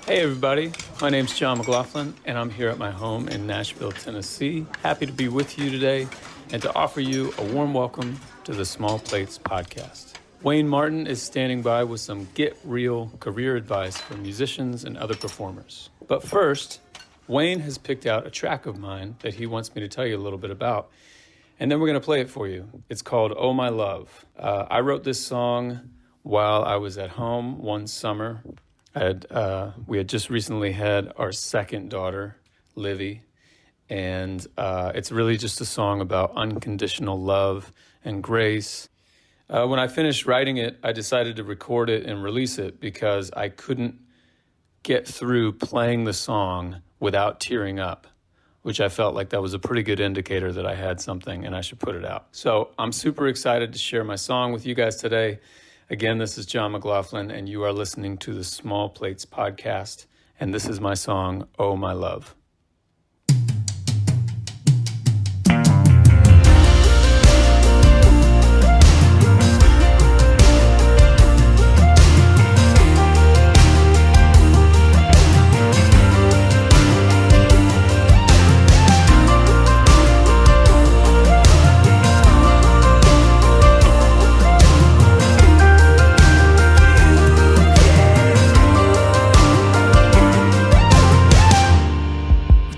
Hey everybody, my name's John McLaughlin and I'm here at my home in Nashville, Tennessee. Happy to be with you today and to offer you a warm welcome to the Small Plates podcast. Wayne Martin is standing by with some get real career advice for musicians and other performers. But first, Wayne has picked out a track of mine that he wants me to tell you a little bit about. And then we're going to play it for you. It's called Oh My Love. I wrote this song while I was at home one summer. We had just recently had our second daughter, Livy, and it's really just a song about unconditional love and grace. When I finished writing it, I decided to record it and release it because I couldn't get through playing the song without tearing up, which I felt like that was a pretty good indicator that I had something and I should put it out. So I'm super excited to share my song with you guys today. Again, this is John McLaughlin, and you are listening to the Small Plates podcast, and this is my song, Oh My Love.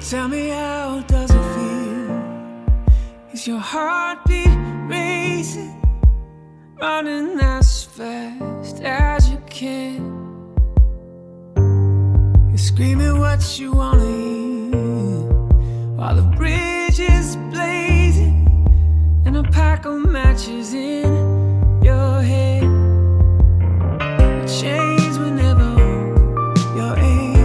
Tell me, how does it feel? Is your heartbeat racing, running as fast as you can? You're screaming what you wanna hear while the bridge is blazing and a pack of matches in your head. The chains will never hold your ankles.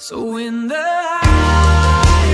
So in the high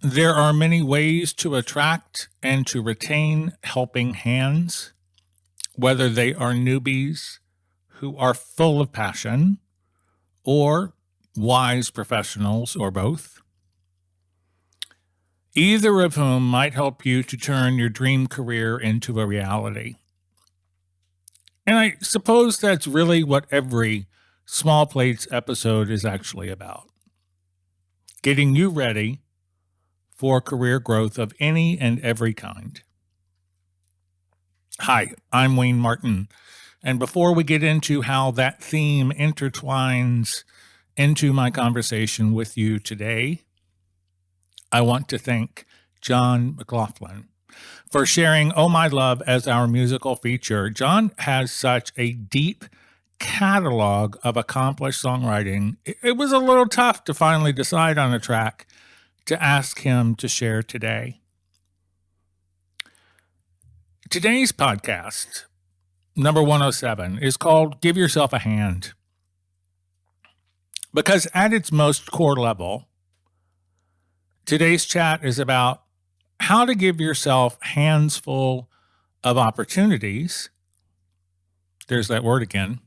There are many ways to attract and to retain helping hands, whether they are newbies who are full of passion or wise professionals or both, either of whom might help you to turn your dream career into a reality. And I suppose that's really what every Small Plates episode is actually about. Getting you ready for career growth of any and every kind. Hi, I'm Wayne Martin. And before we get into how that theme intertwines into my conversation with you today, I want to thank John McLaughlin for sharing Oh My Love as our musical feature. John has such a deep catalog of accomplished songwriting. It was a little tough to finally decide on a track to ask him to share today. Today's podcast, number 107, is called Give Yourself a Hand. Because at its most core level, today's chat is about how to give yourself hands full of opportunities. There's that word again.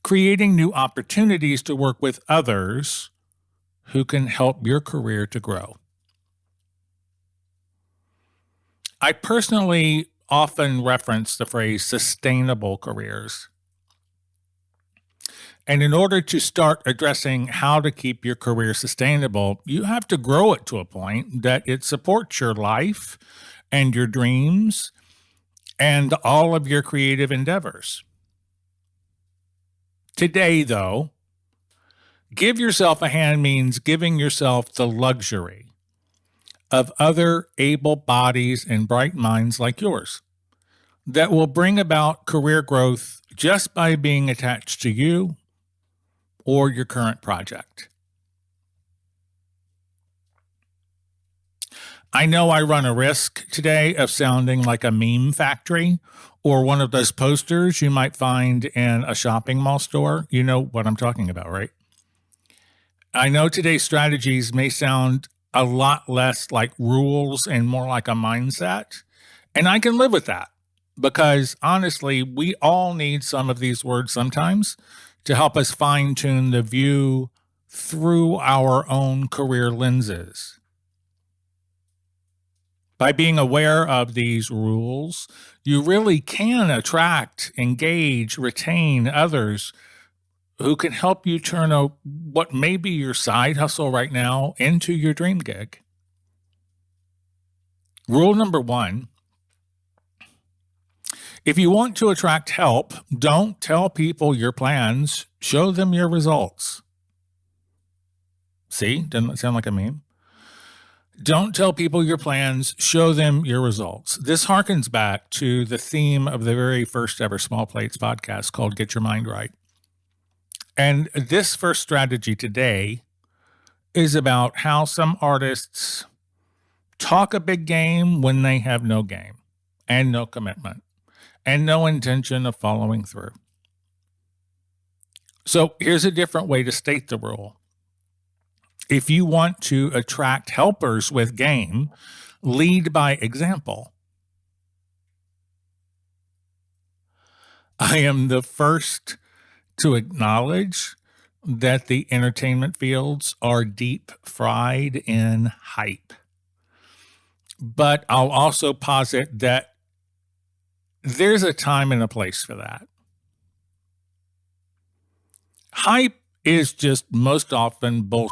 Creating new opportunities to work with others who can help your career to grow. I personally often reference the phrase sustainable careers. And in order to start addressing how to keep your career sustainable, you have to grow it to a point that it supports your life and your dreams and all of your creative endeavors. Today, though, give yourself a hand means giving yourself the luxury of other able bodies and bright minds like yours that will bring about career growth just by being attached to you or your current project. I know I run a risk today of sounding like a meme factory or one of those posters you might find in a shopping mall store. You know what I'm talking about, right? I know today's strategies may sound a lot less like rules and more like a mindset, and I can live with that because honestly, we all need some of these words sometimes to help us fine-tune the view through our own career lenses. By being aware of these rules, you really can attract, engage, retain others who can help you turn what may be your side hustle right now into your dream gig. Rule number 1, if you want to attract help, don't tell people your plans, show them your results. See, doesn't that sound like a meme? Don't tell people your plans, show them your results. This harkens back to the theme of the very first ever Small Plates podcast called Get Your Mind Right. And this first strategy today is about how some artists talk a big game when they have no game and no commitment and no intention of following through. So here's a different way to state the rule. If you want to attract helpers with game, lead by example. I am the first to acknowledge that the entertainment fields are deep fried in hype. But I'll also posit that there's a time and a place for that. Hype is just most often bullshit.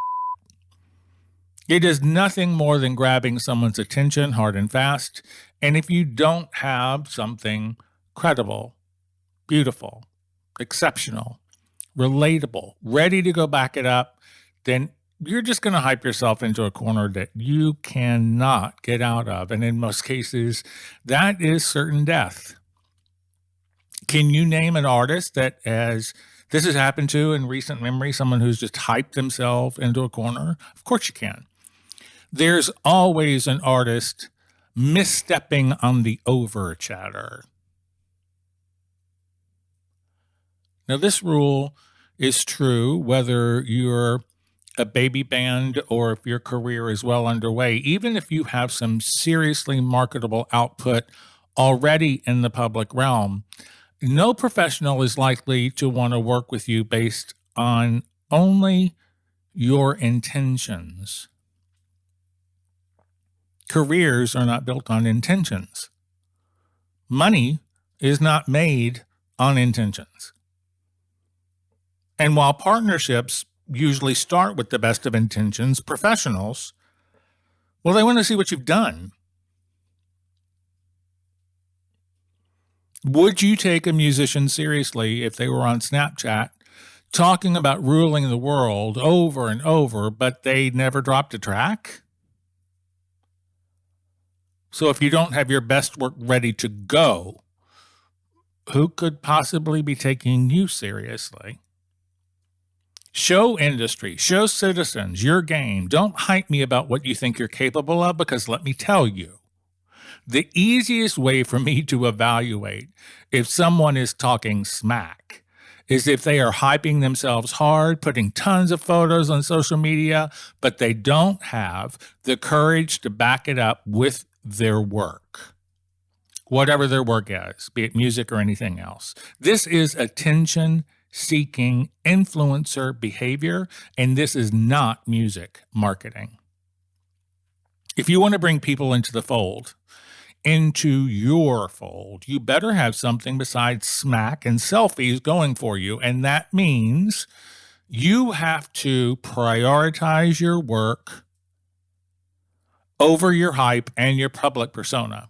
It is nothing more than grabbing someone's attention hard and fast. And if you don't have something credible, beautiful, exceptional, relatable, ready to go back it up, then you're just going to hype yourself into a corner that you cannot get out of. And in most cases, that is certain death. Can you name an artist that this has happened to in recent memory, someone who's just hyped themselves into a corner? Of course you can. There's always an artist misstepping on the over chatter. Now, this rule is true whether you're a baby band or if your career is well underway, even if you have some seriously marketable output already in the public realm, no professional is likely to want to work with you based on only your intentions. Careers are not built on intentions. Money is not made on intentions. And while partnerships usually start with the best of intentions, professionals, well, they want to see what you've done. Would you take a musician seriously if they were on Snapchat talking about ruling the world over and over, but they never dropped a track? So if you don't have your best work ready to go, who could possibly be taking you seriously? Show industry, show citizens your game. Don't hype me about what you think you're capable of, because let me tell you, the easiest way for me to evaluate if someone is talking smack is if they are hyping themselves hard, putting tons of photos on social media, but they don't have the courage to back it up with their work, whatever their work is, be it music or anything else. This is attention-seeking influencer behavior, and this is not music marketing. If you want to bring people into the fold, into your fold, you better have something besides smack and selfies going for you. And that means you have to prioritize your work over your hype and your public persona.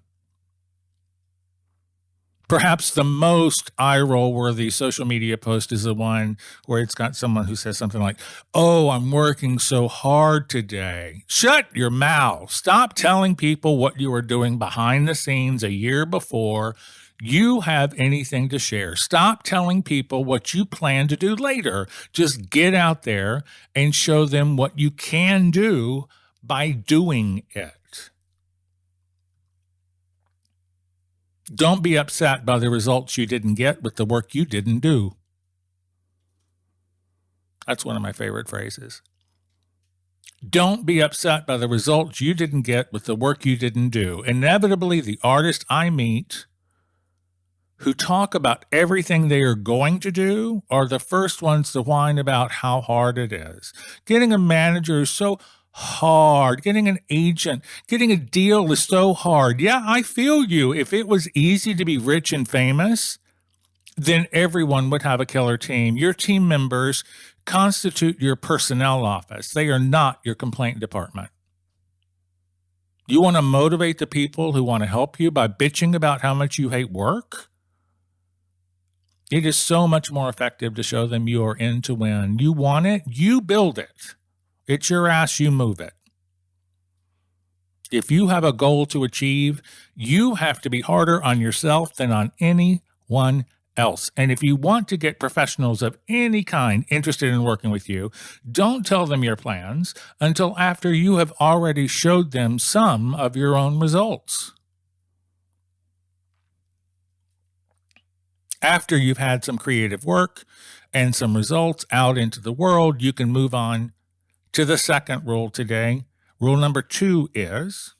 Perhaps the most eye-roll worthy social media post is the one where it's got someone who says something like, "Oh, I'm working so hard today." Shut your mouth. Stop telling people what you were doing behind the scenes a year before you have anything to share. Stop telling people what you plan to do later. Just get out there and show them what you can do by doing it. Don't be upset by the results you didn't get with the work you didn't do. That's one of my favorite phrases. Don't be upset by the results you didn't get with the work you didn't do. Inevitably, the artists I meet who talk about everything they are going to do are the first ones to whine about how hard it is. Getting a manager is so hard. Getting an agent, getting a deal is so hard. Yeah, I feel you. If it was easy to be rich and famous, then everyone would have a killer team. Your team members constitute your personnel office. They are not your complaint department. You want to motivate the people who want to help you by bitching about how much you hate work? It is so much more effective to show them you are in to win. You want it, you build it. It's your ass, you move it. If you have a goal to achieve, you have to be harder on yourself than on anyone else. And if you want to get professionals of any kind interested in working with you, don't tell them your plans until after you have already showed them some of your own results. After you've had some creative work and some results out into the world, you can move on to the second rule today. Rule number 2 is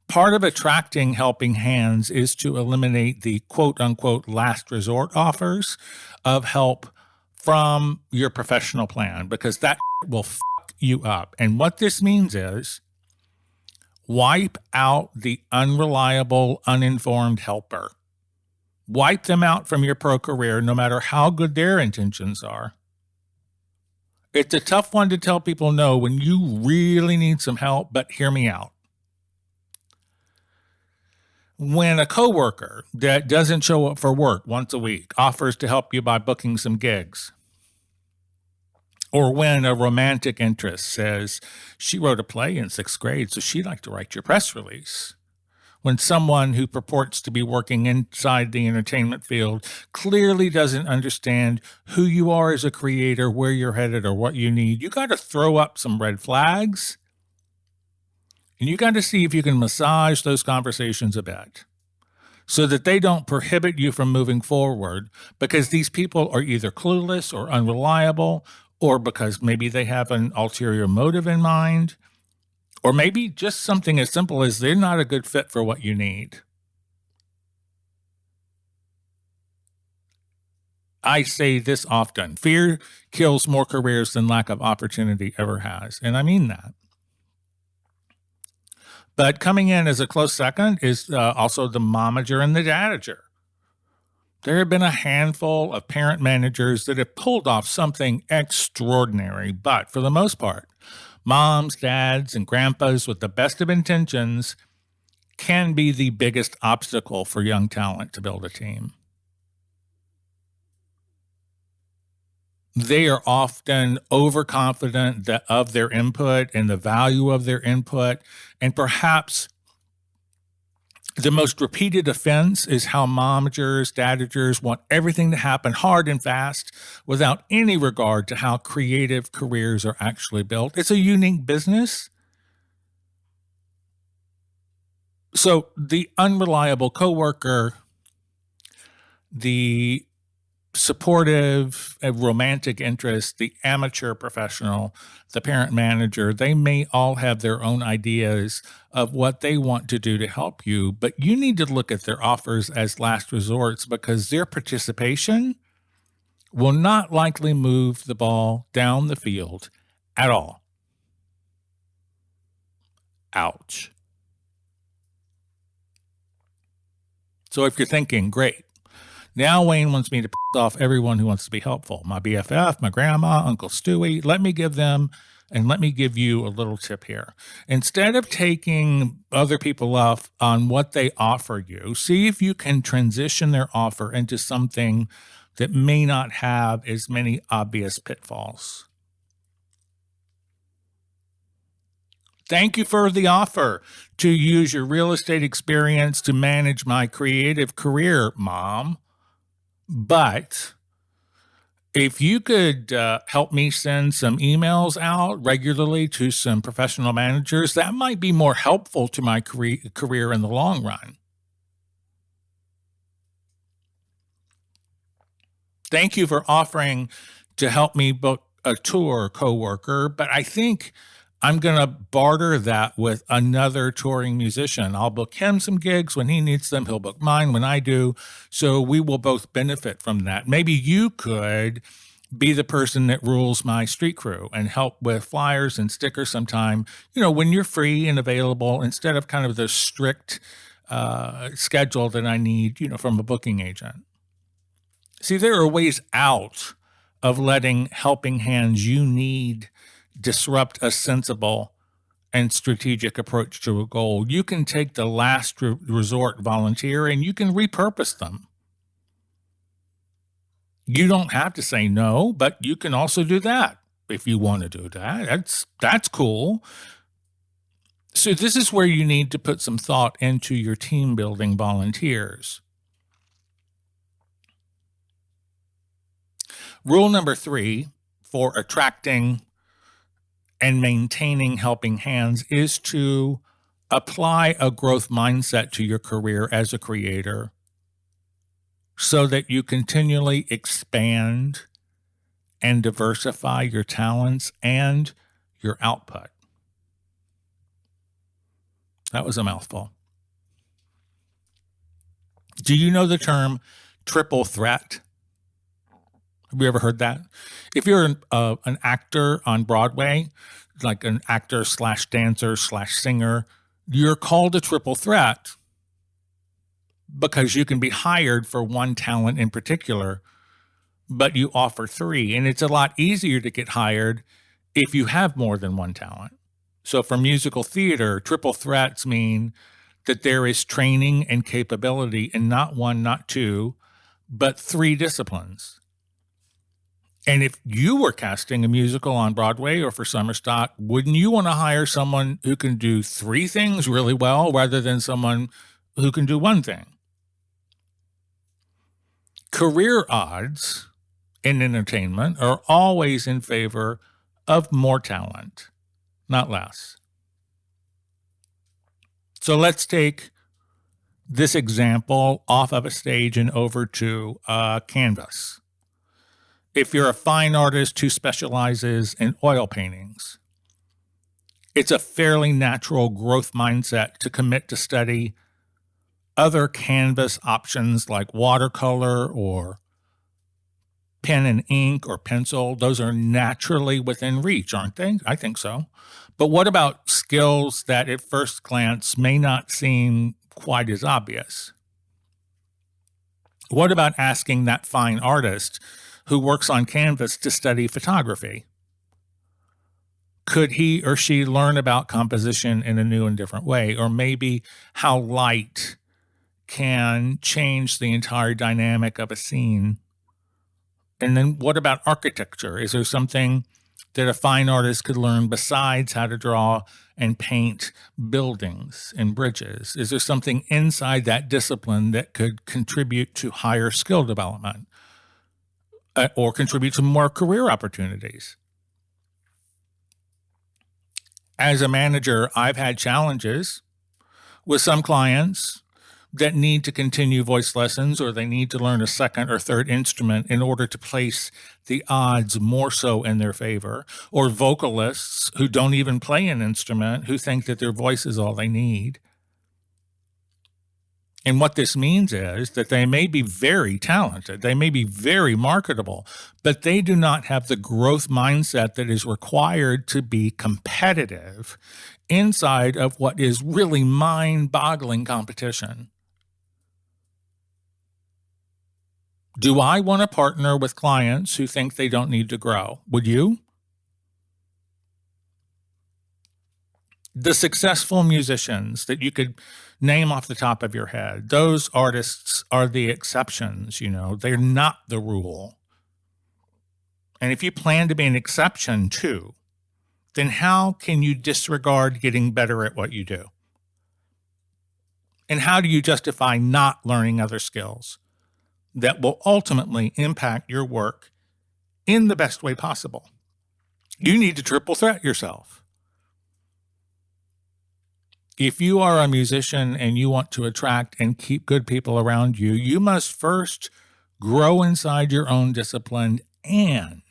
part of attracting helping hands is to eliminate the quote-unquote last resort offers of help from your professional plan, because that will fuck you up. And what this means is wipe out the unreliable, uninformed helper. Wipe them out from your pro career, no matter how good their intentions are. It's a tough one to tell people no when you really need some help, but hear me out. When a coworker that doesn't show up for work once a week offers to help you by booking some gigs, or when a romantic interest says she wrote a play in 6th grade, so she'd like to write your press release. When someone who purports to be working inside the entertainment field clearly doesn't understand who you are as a creator, where you're headed, or what you need, you got to throw up some red flags, and you got to see if you can massage those conversations a bit. so that they don't prohibit you from moving forward because these people are either clueless or unreliable, or because maybe they have an ulterior motive in mind, or maybe just something as simple as they're not a good fit for what you need. I say this often: fear kills more careers than lack of opportunity ever has. And I mean that. But coming in as a close second is also the momager and the dadager. There have been a handful of parent managers that have pulled off something extraordinary, but for the most part, moms, dads, and grandpas with the best of intentions can be the biggest obstacle for young talent to build a team. They are often overconfident of their input and the value of their input. And perhaps the most repeated offense is how momagers, dadagers want everything to happen hard and fast without any regard to how creative careers are actually built. It's a unique business. So the unreliable coworker, the supportive, romantic interest, the amateur professional, the parent manager, they may all have their own ideas of what they want to do to help you, but you need to look at their offers as last resorts because their participation will not likely move the ball down the field at all. Ouch. So if you're thinking, great, now Wayne wants me to piss off everyone who wants to be helpful. My BFF, my grandma, Uncle Stewie. Let me give you a little tip here. Instead of taking other people off on what they offer you, see if you can transition their offer into something that may not have as many obvious pitfalls. Thank you for the offer to use your real estate experience to manage my creative career, Mom. But if you could help me send some emails out regularly to some professional managers, that might be more helpful to my career in the long run. Thank you for offering to help me book a tour, coworker, but I think I'm going to barter that with another touring musician. I'll book him some gigs when he needs them. He'll book mine when I do. So we will both benefit from that. Maybe you could be the person that rules my street crew and help with flyers and stickers sometime, when you're free and available, instead of kind of the strict schedule that I need, from a booking agent. See, there are ways out of letting helping hands you need disrupt a sensible and strategic approach to a goal. You can take the last resort volunteer and you can repurpose them. You don't have to say no, but you can also do that if you want to do that. That's cool. So this is where you need to put some thought into your team building volunteers. Rule number 3 for attracting and maintaining helping hands is to apply a growth mindset to your career as a creator so that you continually expand and diversify your talents and your output. That was a mouthful. Do you know the term triple threat? Have you ever heard that? If you're an actor on Broadway, like an actor / dancer / singer, you're called a triple threat because you can be hired for one talent in particular, but you offer 3. And it's a lot easier to get hired if you have more than one talent. So for musical theater, triple threats mean that there is training and capability in not 1, not 2, but 3 disciplines. And if you were casting a musical on Broadway or for summer stock, wouldn't you want to hire someone who can do 3 things really well rather than someone who can do 1 thing? Career odds in entertainment are always in favor of more talent, not less. So let's take this example off of a stage and over to a canvas. If you're a fine artist who specializes in oil paintings, it's a fairly natural growth mindset to commit to study other canvas options like watercolor or pen and ink or pencil. Those are naturally within reach, aren't they? I think so. But what about skills that at first glance may not seem quite as obvious? What about asking that fine artist who works on canvas to study photography? Could he or she learn about composition in a new and different way? Or maybe how light can change the entire dynamic of a scene? And then what about architecture? Is there something that a fine artist could learn besides how to draw and paint buildings and bridges? Is there something inside that discipline that could contribute to higher skill development or contribute to more career opportunities? As a manager, I've had challenges with some clients that need to continue voice lessons, or they need to learn a second or third instrument in order to place the odds more so in their favor, or vocalists who don't even play an instrument, who think that their voice is all they need. And what this means is that they may be very talented, they may be very marketable, but they do not have the growth mindset that is required to be competitive inside of what is really mind-boggling competition. Do I want to partner with clients who think they don't need to grow? Would you? The successful musicians that you could name off the top of your head, those artists are the exceptions, they're not the rule. And if you plan to be an exception too, then how can you disregard getting better at what you do? And how do you justify not learning other skills that will ultimately impact your work in the best way possible? You need to triple threat yourself. If you are a musician and you want to attract and keep good people around you, you must first grow inside your own discipline and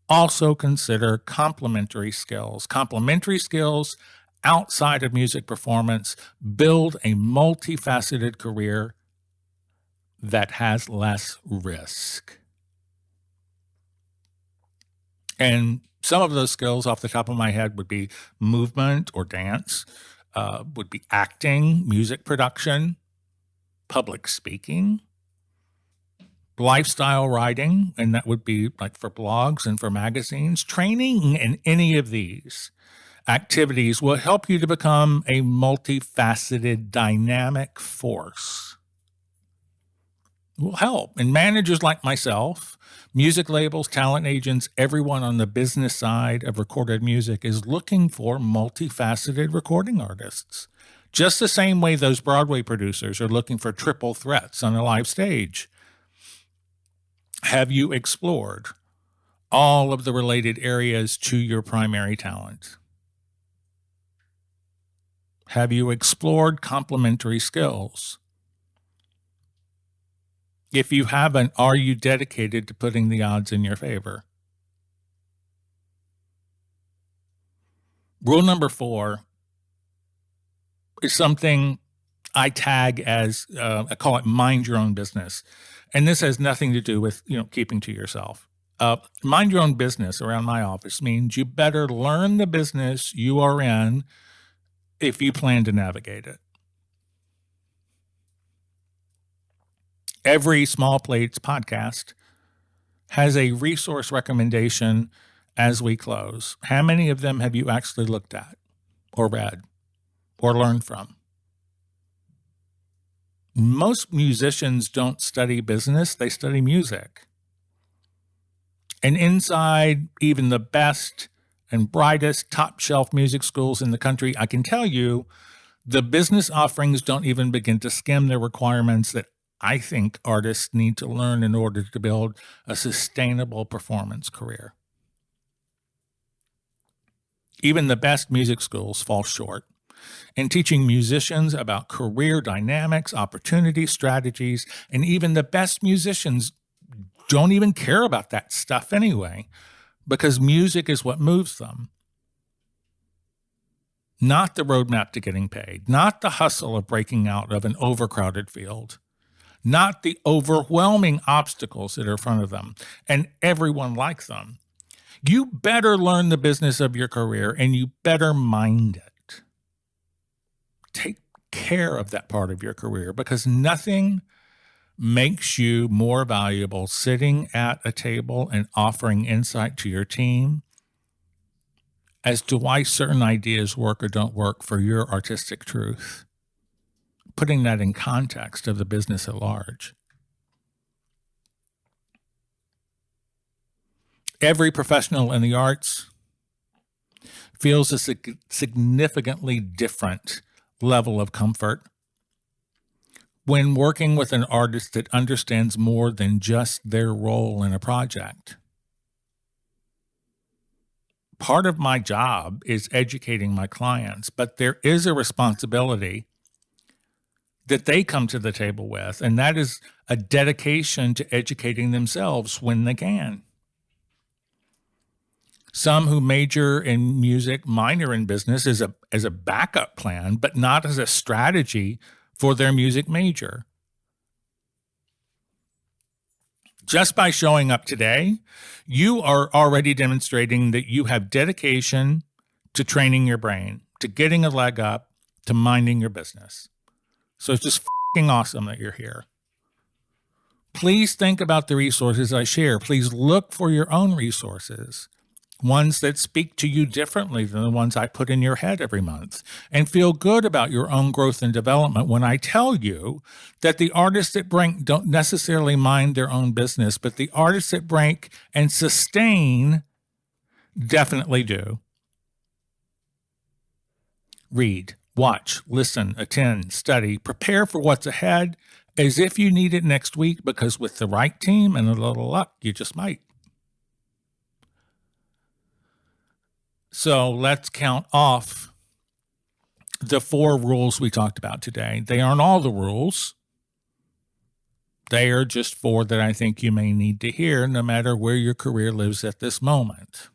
also consider complementary skills. Complementary skills outside of music performance build a multifaceted career that has less risk. And some of those skills off the top of my head would be movement or dance, would be acting, music production, public speaking, lifestyle writing, and that would be like for blogs and for magazines. Training in any of these activities will help you to become a multifaceted, dynamic force. Will help. And managers like myself, music labels, talent agents, everyone on the business side of recorded music is looking for multifaceted recording artists. Just the same way those Broadway producers are looking for triple threats on a live stage. Have you explored all of the related areas to your primary talent? Have you explored complementary skills? If you haven't, are you dedicated to putting the odds in your favor? Rule number 4 is something I tag as, I call it mind your own business. And this has nothing to do with, keeping to yourself. Mind your own business around my office means you better learn the business you are in if you plan to navigate it. Every Small Plates podcast has a resource recommendation as we close. How many of them have you actually looked at or read or learned from? Most musicians don't study business, they study music. And inside even the best and brightest top shelf music schools in the country, I can tell you the business offerings don't even begin to skim the requirements that I think artists need to learn in order to build a sustainable performance career. Even the best music schools fall short. and teaching musicians about career dynamics, opportunities, strategies, and even the best musicians don't even care about that stuff anyway, because music is what moves them. Not the roadmap to getting paid, not the hustle of breaking out of an overcrowded field, not the overwhelming obstacles that are in front of them, and everyone like them. You better learn the business of your career, and you better mind it. Take care of that part of your career, because nothing makes you more valuable sitting at a table and offering insight to your team as to why certain ideas work or don't work for your artistic truth, putting that in context of the business at large. Every professional in the arts feels a significantly different level of comfort when working with an artist that understands more than just their role in a project. Part of my job is educating my clients, but there is a responsibility that they come to the table with, and that is a dedication to educating themselves when they can. Some who major in music minor in business as a backup plan, but not as a strategy for their music major. Just by showing up today, you are already demonstrating that you have dedication to training your brain, to getting a leg up, to minding your business. So it's just f***ing awesome that you're here. Please think about the resources I share. Please look for your own resources, ones that speak to you differently than the ones I put in your head every month, and feel good about your own growth and development when I tell you that the artists at Brink don't necessarily mind their own business, but the artists at Brink and Sustain definitely do. Read, watch, listen, attend, study, prepare for what's ahead as if you need it next week, because with the right team and a little luck, you just might. So let's count off the 4 rules we talked about today. They aren't all the rules. They are just 4 that I think you may need to hear no matter where your career lives at this moment.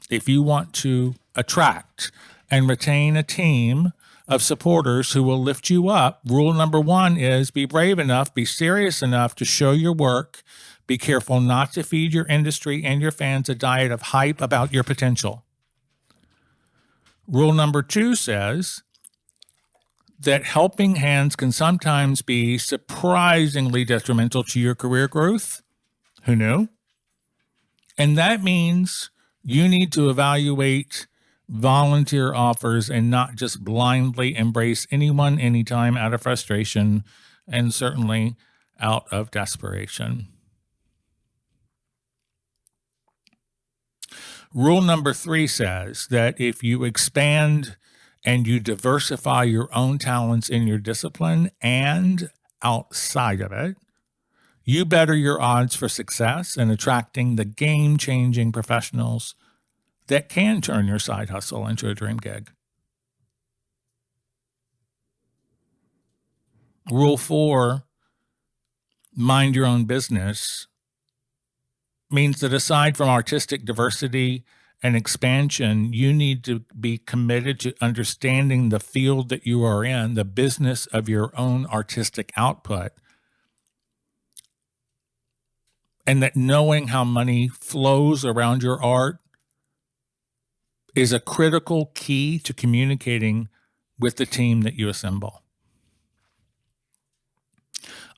If you want to attract and retain a team of supporters who will lift you up, rule number 1 is be brave enough, be serious enough to show your work. Be careful not to feed your industry and your fans a diet of hype about your potential. Rule number 2 says that helping hands can sometimes be surprisingly detrimental to your career growth. Who knew? And that means you need to evaluate volunteer offers and not just blindly embrace anyone, anytime out of frustration and certainly out of desperation. Rule number 3 says that if you expand and you diversify your own talents in your discipline and outside of it, you better your odds for success in attracting the game-changing professionals that can turn your side hustle into a dream gig. Rule 4, mind your own business, means that aside from artistic diversity and expansion, you need to be committed to understanding the field that you are in, the business of your own artistic output, and that knowing how money flows around your art is a critical key to communicating with the team that you assemble.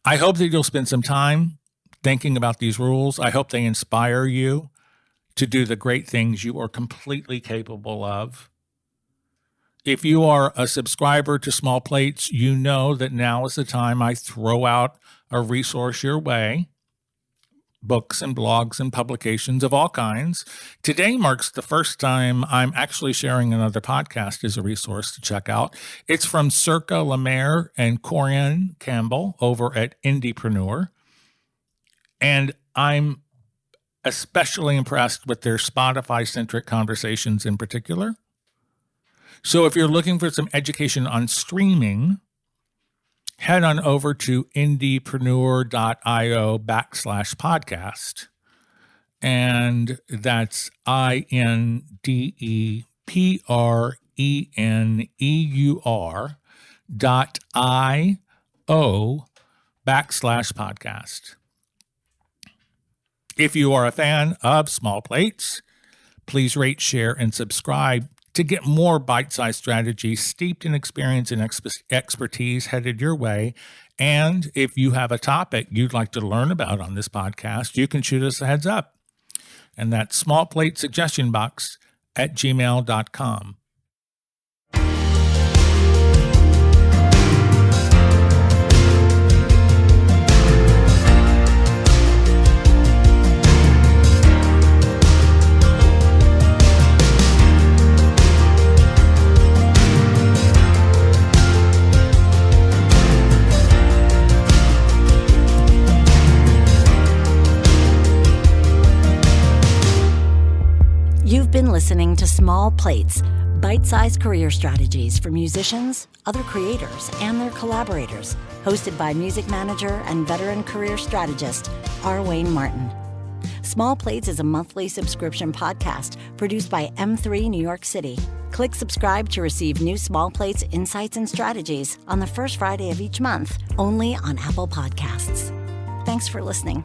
I hope that you'll spend some time thinking about these rules. I hope they inspire you to do the great things you are completely capable of. If you are a subscriber to Small Plates, you know that now is the time I throw out a resource your way. Books and blogs and publications of all kinds. Today marks the first time I'm actually sharing another podcast as a resource to check out. It's from Circa Lemaire and Corian Campbell over at Indiepreneur. And I'm especially impressed with their Spotify-centric conversations in particular. So if you're looking for some education on streaming, head on over to indiepreneur.io/podcast. And that's INDEPRENEUR.io/podcast. If you are a fan of Small Plates, please rate, share, and subscribe to get more bite-sized strategies steeped in experience and expertise headed your way. And if you have a topic you'd like to learn about on this podcast, you can shoot us a heads up. And that's smallplatesuggestionbox@gmail.com. You've been listening to Small Plates, bite-sized career strategies for musicians, other creators, and their collaborators, hosted by music manager and veteran career strategist, R. Wayne Martin. Small Plates is a monthly subscription podcast produced by M3 New York City. Click subscribe to receive new Small Plates insights and strategies on the first Friday of each month, only on Apple Podcasts. Thanks for listening.